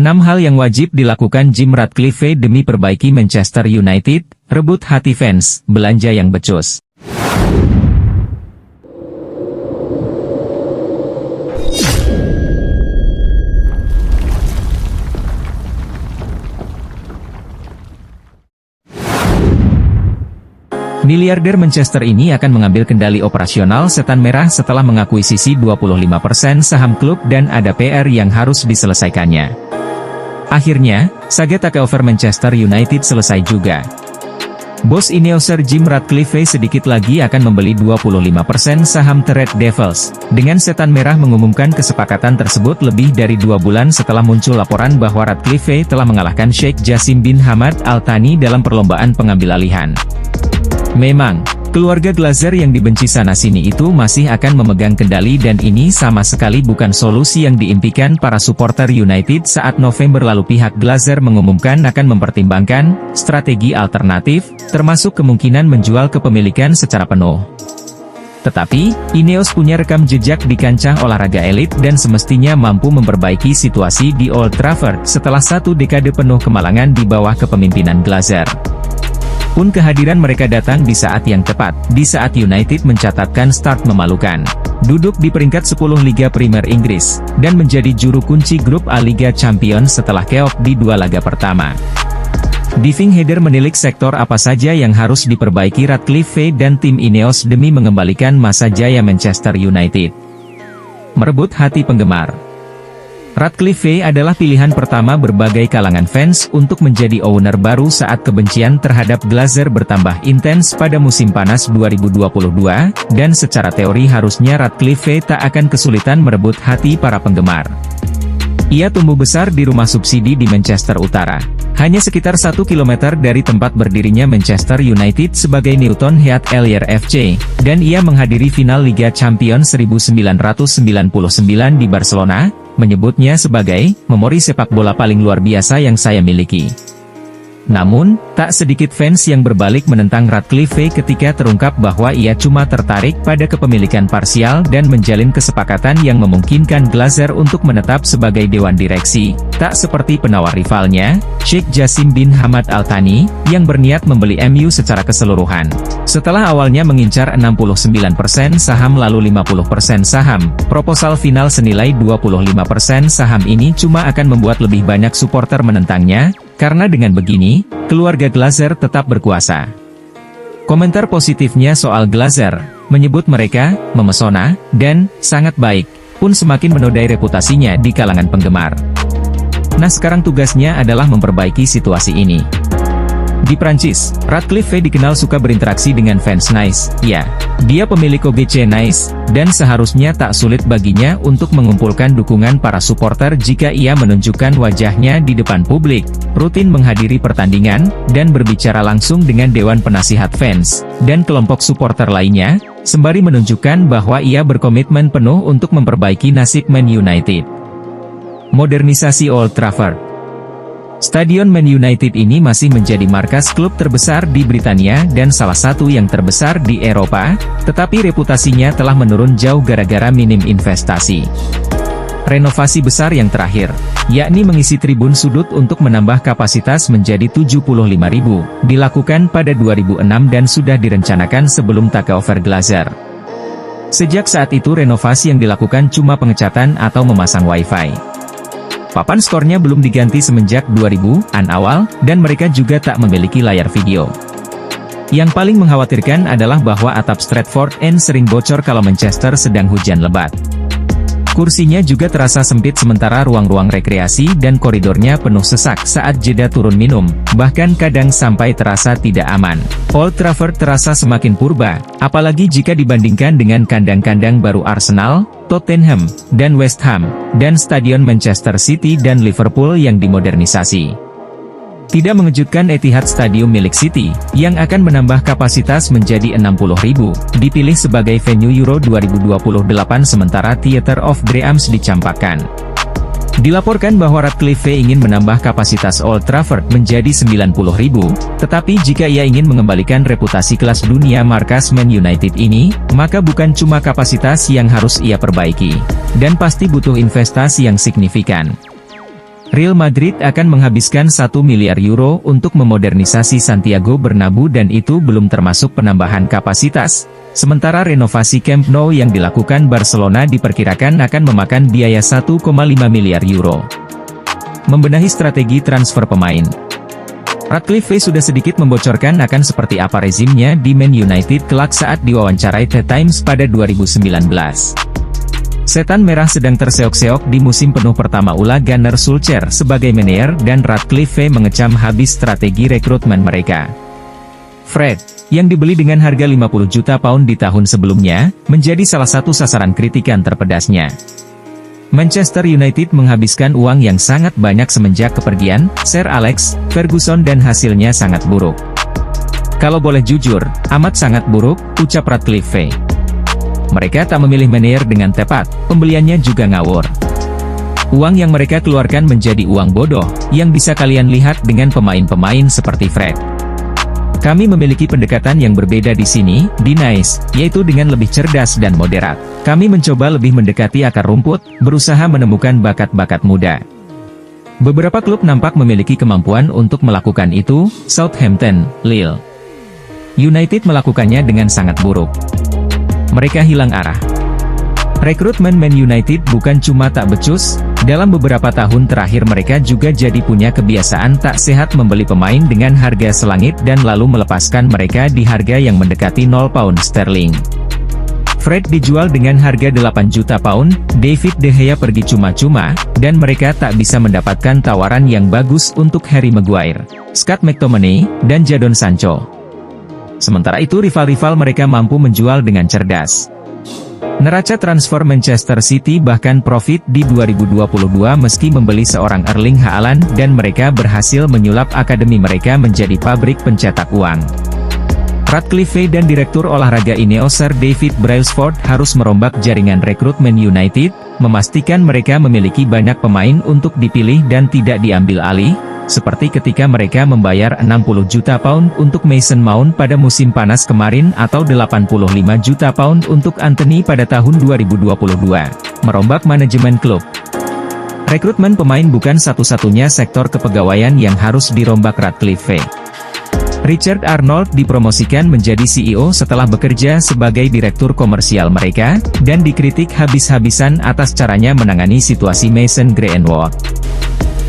6 hal yang wajib dilakukan Jim Ratcliffe demi perbaiki Manchester United, rebut hati fans, belanja yang becus. Miliarder Manchester ini akan mengambil kendali operasional Setan Merah setelah mengakuisisi 25% saham klub dan ada PR yang harus diselesaikannya. Akhirnya, saga takeover Manchester United selesai juga. Bos Ineoser Jim Ratcliffe sedikit lagi akan membeli 25% saham The Red Devils, dengan Setan Merah mengumumkan kesepakatan tersebut lebih dari 2 bulan setelah muncul laporan bahwa Ratcliffe telah mengalahkan Sheikh Jassim bin Hamad Al Thani dalam perlombaan pengambil alihan. Memang, keluarga Glazer yang dibenci sana-sini itu masih akan memegang kendali dan ini sama sekali bukan solusi yang diimpikan para supporter United saat November lalu pihak Glazer mengumumkan akan mempertimbangkan strategi alternatif, termasuk kemungkinan menjual kepemilikan secara penuh. Tetapi, Ineos punya rekam jejak di kancah olahraga elit dan semestinya mampu memperbaiki situasi di Old Trafford setelah 1 dekade penuh kemalangan di bawah kepemimpinan Glazer. Pun kehadiran mereka datang di saat yang tepat, di saat United mencatatkan start memalukan. Duduk di peringkat 10 Liga Premier Inggris, dan menjadi juru kunci grup A Liga Champions setelah keok di 2 laga pertama. Diving Header menilik sektor apa saja yang harus diperbaiki Ratcliffe dan tim Ineos demi mengembalikan masa jaya Manchester United. Merebut hati penggemar. Ratcliffe adalah pilihan pertama berbagai kalangan fans untuk menjadi owner baru saat kebencian terhadap Glazer bertambah intens pada musim panas 2022, dan secara teori harusnya Ratcliffe tak akan kesulitan merebut hati para penggemar. Ia tumbuh besar di rumah subsidi di Manchester Utara, hanya sekitar 1 km dari tempat berdirinya Manchester United sebagai Newton Heath Elyer FC, dan ia menghadiri final Liga Champions 1999 di Barcelona, menyebutnya sebagai memori sepak bola paling luar biasa yang saya miliki. Namun, tak sedikit fans yang berbalik menentang Ratcliffe ketika terungkap bahwa ia cuma tertarik pada kepemilikan parsial dan menjalin kesepakatan yang memungkinkan Glazer untuk menetap sebagai dewan direksi, tak seperti penawar rivalnya, Sheikh Jassim bin Hamad Al Thani, yang berniat membeli MU secara keseluruhan. Setelah awalnya mengincar 69% saham lalu 50% saham, proposal final senilai 25% saham ini cuma akan membuat lebih banyak supporter menentangnya, karena dengan begini, keluarga Glazer tetap berkuasa. Komentar positifnya soal Glazer, menyebut mereka memesona dan sangat baik, pun semakin menodai reputasinya di kalangan penggemar. Nah sekarang tugasnya adalah memperbaiki situasi ini. Di Prancis, Ratcliffe dikenal suka berinteraksi dengan fans Nice, ya, dia pemilik OGC Nice, dan seharusnya tak sulit baginya untuk mengumpulkan dukungan para supporter jika ia menunjukkan wajahnya di depan publik, rutin menghadiri pertandingan, dan berbicara langsung dengan Dewan Penasihat Fans, dan kelompok supporter lainnya, sembari menunjukkan bahwa ia berkomitmen penuh untuk memperbaiki nasib Man United. Modernisasi Old Trafford. Stadion Man United ini masih menjadi markas klub terbesar di Britania dan salah satu yang terbesar di Eropa, tetapi reputasinya telah menurun jauh gara-gara minim investasi. Renovasi besar yang terakhir, yakni mengisi tribun sudut untuk menambah kapasitas menjadi 75.000, dilakukan pada 2006 dan sudah direncanakan sebelum takeover Glazer. Sejak saat itu renovasi yang dilakukan cuma pengecatan atau memasang wifi. Papan skornya belum diganti semenjak 2000-an awal, dan mereka juga tak memiliki layar video. Yang paling mengkhawatirkan adalah bahwa atap Stratford End sering bocor kalau Manchester sedang hujan lebat. Kursinya juga terasa sempit sementara ruang-ruang rekreasi dan koridornya penuh sesak saat jeda turun minum, bahkan kadang sampai terasa tidak aman. Old Trafford terasa semakin purba, apalagi jika dibandingkan dengan kandang-kandang baru Arsenal, Tottenham, dan West Ham, dan stadion Manchester City dan Liverpool yang dimodernisasi. Tidak mengejutkan Etihad Stadium milik City, yang akan menambah kapasitas menjadi 60.000, dipilih sebagai venue Euro 2028 sementara Theatre of Dreams dicampakkan. Dilaporkan bahwa Ratcliffe ingin menambah kapasitas Old Trafford menjadi 90.000, tetapi jika ia ingin mengembalikan reputasi kelas dunia markas Man United ini, maka bukan cuma kapasitas yang harus ia perbaiki, dan pasti butuh investasi yang signifikan. Real Madrid akan menghabiskan 1 miliar euro untuk memodernisasi Santiago Bernabeu dan itu belum termasuk penambahan kapasitas. Sementara renovasi Camp Nou yang dilakukan Barcelona diperkirakan akan memakan biaya 1,5 miliar euro. Membenahi strategi transfer pemain. Ratcliffe sudah sedikit membocorkan akan seperti apa rezimnya di Man United kelak saat diwawancarai The Times pada 2019. Setan merah sedang terseok-seok di musim penuh pertama Ole Gunnar Solskjaer sebagai manajer dan Ratcliffe mengecam habis strategi rekrutmen mereka. Fred, yang dibeli dengan harga 50 juta pound di tahun sebelumnya, menjadi salah satu sasaran kritikan terpedasnya. Manchester United menghabiskan uang yang sangat banyak semenjak kepergian Sir Alex Ferguson dan hasilnya sangat buruk. Kalau boleh jujur, amat sangat buruk, ucap Ratcliffe. Mereka tak memilih manajer dengan tepat, pembeliannya juga ngawur. Uang yang mereka keluarkan menjadi uang bodoh, yang bisa kalian lihat dengan pemain-pemain seperti Fred. Kami memiliki pendekatan yang berbeda di sini, di Nice, yaitu dengan lebih cerdas dan moderat. Kami mencoba lebih mendekati akar rumput, berusaha menemukan bakat-bakat muda. Beberapa klub nampak memiliki kemampuan untuk melakukan itu, Southampton, Lille. United melakukannya dengan sangat buruk. Mereka hilang arah. Rekrutmen Man United bukan cuma tak becus, dalam beberapa tahun terakhir mereka juga jadi punya kebiasaan tak sehat membeli pemain dengan harga selangit dan lalu melepaskan mereka di harga yang mendekati 0 pound sterling. Fred dijual dengan harga 8 juta pound, David De Gea pergi cuma-cuma, dan mereka tak bisa mendapatkan tawaran yang bagus untuk Harry Maguire, Scott McTominay, dan Jadon Sancho. Sementara itu rival-rival mereka mampu menjual dengan cerdas. Neraca transfer Manchester City bahkan profit di 2022 meski membeli seorang Erling Haaland dan mereka berhasil menyulap akademi mereka menjadi pabrik pencetak uang. Ratcliffe dan Direktur Olahraga Ineos Sir David Brailsford harus merombak jaringan rekrutmen United, memastikan mereka memiliki banyak pemain untuk dipilih dan tidak diambil alih, seperti ketika mereka membayar 60 juta pound untuk Mason Mount pada musim panas kemarin atau 85 juta pound untuk Anthony pada tahun 2022. Merombak manajemen klub. Rekrutmen pemain bukan satu-satunya sektor kepegawaian yang harus dirombak Ratcliffe. Richard Arnold dipromosikan menjadi CEO setelah bekerja sebagai direktur komersial mereka, dan dikritik habis-habisan atas caranya menangani situasi Mason Greenwood.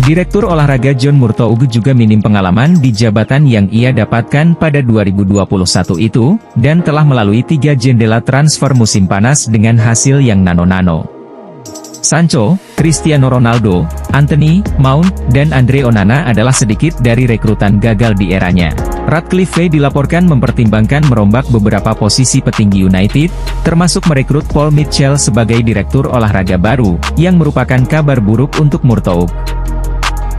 Direktur olahraga John Murtough juga minim pengalaman di jabatan yang ia dapatkan pada 2021 itu, dan telah melalui 3 jendela transfer musim panas dengan hasil yang nano-nano. Sancho, Cristiano Ronaldo, Anthony, Mount, dan Andre Onana adalah sedikit dari rekrutan gagal di eranya. Ratcliffe dilaporkan mempertimbangkan merombak beberapa posisi petinggi United, termasuk merekrut Paul Mitchell sebagai direktur olahraga baru, yang merupakan kabar buruk untuk Murtough.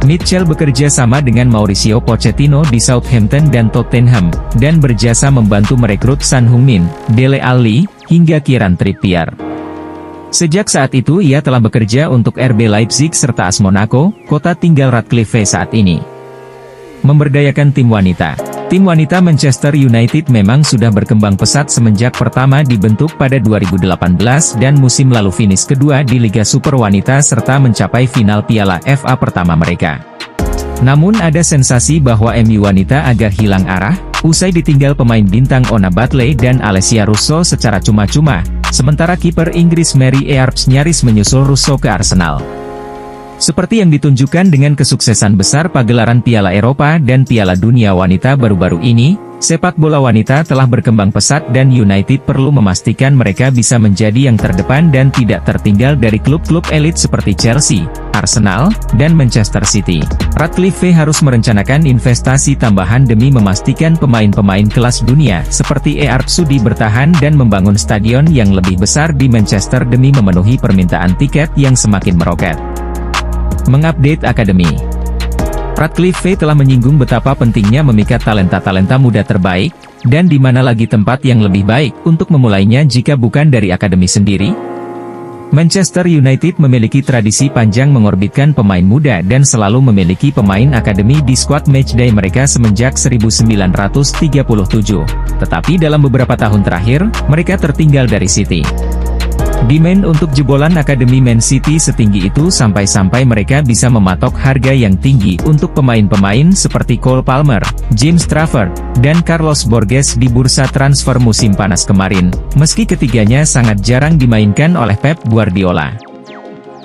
Mitchell bekerja sama dengan Mauricio Pochettino di Southampton dan Tottenham, dan berjasa membantu merekrut Son Heung-min, Dele Alli, hingga Kieran Trippier. Sejak saat itu ia telah bekerja untuk RB Leipzig serta AS Monaco, kota tinggal Ratcliffe saat ini. Memberdayakan tim wanita. Tim wanita Manchester United memang sudah berkembang pesat semenjak pertama dibentuk pada 2018 dan musim lalu finish kedua di Liga Super Wanita serta mencapai final Piala FA pertama mereka. Namun ada sensasi bahwa MU wanita agak hilang arah, usai ditinggal pemain bintang Ona Batley dan Alessia Russo secara cuma-cuma, sementara kiper Inggris Mary Earps nyaris menyusul Russo ke Arsenal. Seperti yang ditunjukkan dengan kesuksesan besar pagelaran Piala Eropa dan Piala Dunia Wanita baru-baru ini, sepak bola wanita telah berkembang pesat dan United perlu memastikan mereka bisa menjadi yang terdepan dan tidak tertinggal dari klub-klub elit seperti Chelsea, Arsenal, dan Manchester City. Ratcliffe harus merencanakan investasi tambahan demi memastikan pemain-pemain kelas dunia seperti Earps Sudi bertahan dan membangun stadion yang lebih besar di Manchester demi memenuhi permintaan tiket yang semakin meroket. Mengupdate akademi. Ratcliffe telah menyinggung betapa pentingnya memikat talenta-talenta muda terbaik, dan di mana lagi tempat yang lebih baik untuk memulainya jika bukan dari akademi sendiri. Manchester United memiliki tradisi panjang mengorbitkan pemain muda dan selalu memiliki pemain akademi di skuad matchday mereka semenjak 1937. Tetapi dalam beberapa tahun terakhir, mereka tertinggal dari City. Demand untuk jebolan Akademi Man City setinggi itu sampai-sampai mereka bisa mematok harga yang tinggi untuk pemain-pemain seperti Cole Palmer, James Trafford, dan Carlos Borges di bursa transfer musim panas kemarin, meski ketiganya sangat jarang dimainkan oleh Pep Guardiola.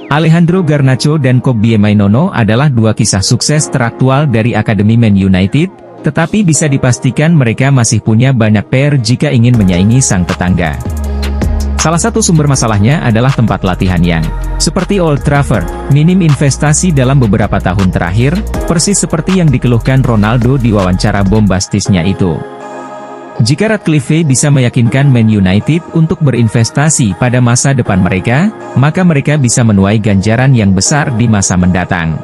Alejandro Garnacho dan Kobbie Mainoo adalah dua kisah sukses teraktual dari Akademi Man United, tetapi bisa dipastikan mereka masih punya banyak PR jika ingin menyaingi sang tetangga. Salah satu sumber masalahnya adalah tempat latihan yang, seperti Old Trafford, minim investasi dalam beberapa tahun terakhir, persis seperti yang dikeluhkan Ronaldo di wawancara bombastisnya itu. Jika Ratcliffe bisa meyakinkan Man United untuk berinvestasi pada masa depan mereka, maka mereka bisa menuai ganjaran yang besar di masa mendatang.